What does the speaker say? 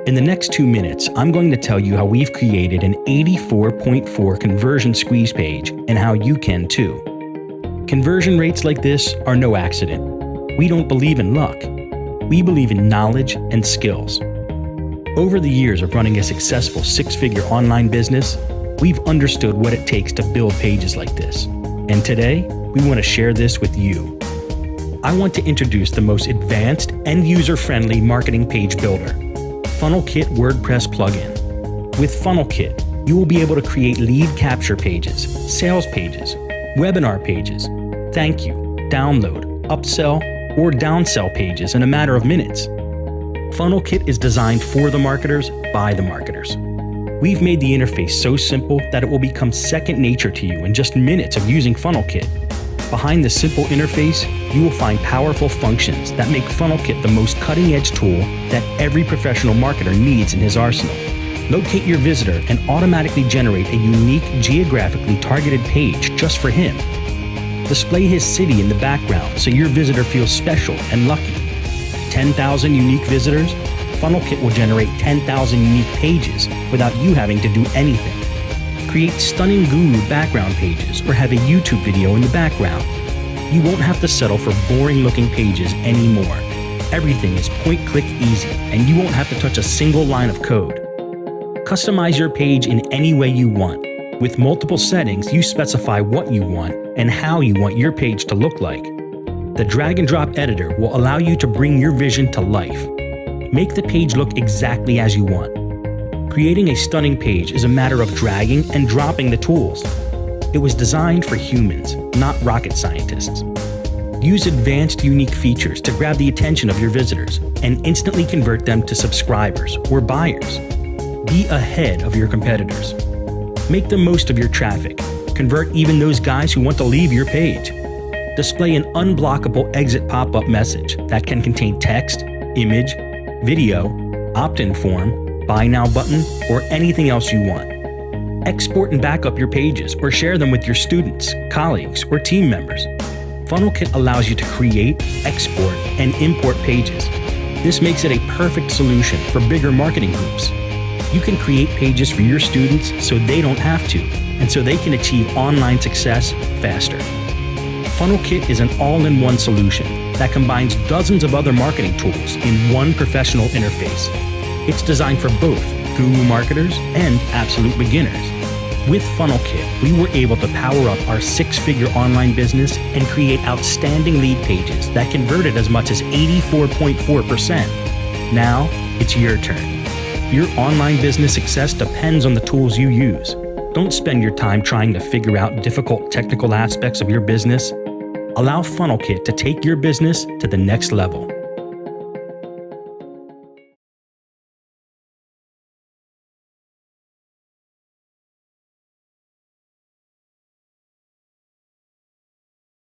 In the next 2 minutes, I'm going to tell you how we've created an 84.4 conversion squeeze page and how you can too. Conversion rates like this are no accident. We don't believe in luck. We believe in knowledge and skills. Over the years of running a successful six-figure online business, we've understood what it takes to build pages like this. And today, we want to share this with you. I want to introduce the most advanced and user-friendly marketing page builder, FunnelKit WordPress plugin. With FunnelKit, you will be able to create lead capture pages, sales pages, webinar pages, thank you, download, upsell, or downsell pages in a matter of minutes. FunnelKit is designed for the marketers by the marketers. We've made the interface so simple that it will become second nature to you in just minutes of using FunnelKit. Behind the simple interface, you will find powerful functions that make FunnelKit the most cutting-edge tool that every professional marketer needs in his arsenal. Locate your visitor and automatically generate a unique, geographically targeted page just for him. Display his city in the background so your visitor feels special and lucky. 10,000 unique visitors? FunnelKit will generate 10,000 unique pages without you having to do anything. Create stunning guru background pages or have a YouTube video in the background. You won't have to settle for boring-looking pages anymore. Everything is point-click easy, and you won't have to touch a single line of code. Customize your page in any way you want. With multiple settings, you specify what you want and how you want your page to look like. The drag-and-drop editor will allow you to bring your vision to life. Make the page look exactly as you want. Creating a stunning page is a matter of dragging and dropping the tools. It was designed for humans, not rocket scientists. Use advanced, unique features to grab the attention of your visitors and instantly convert them to subscribers or buyers. Be ahead of your competitors. Make the most of your traffic. Convert even those guys who want to leave your page. Display an unblockable exit pop-up message that can contain text, image, video, opt-in form, buy now button, or anything else you want. Export and back up your pages or share them with your students, colleagues, or team members. FunnelKit allows you to create, export, and import pages. This makes it a perfect solution for bigger marketing groups. You can create pages for your students so they don't have to, and so they can achieve online success faster. FunnelKit is an all-in-one solution that combines dozens of other marketing tools in one professional interface. It's designed for both guru marketers and absolute beginners. With FunnelKit, we were able to power up our six-figure online business and create outstanding lead pages that converted as much as 84.4%. Now, it's your turn. Your online business success depends on the tools you use. Don't spend your time trying to figure out difficult technical aspects of your business. Allow FunnelKit to take your business to the next level.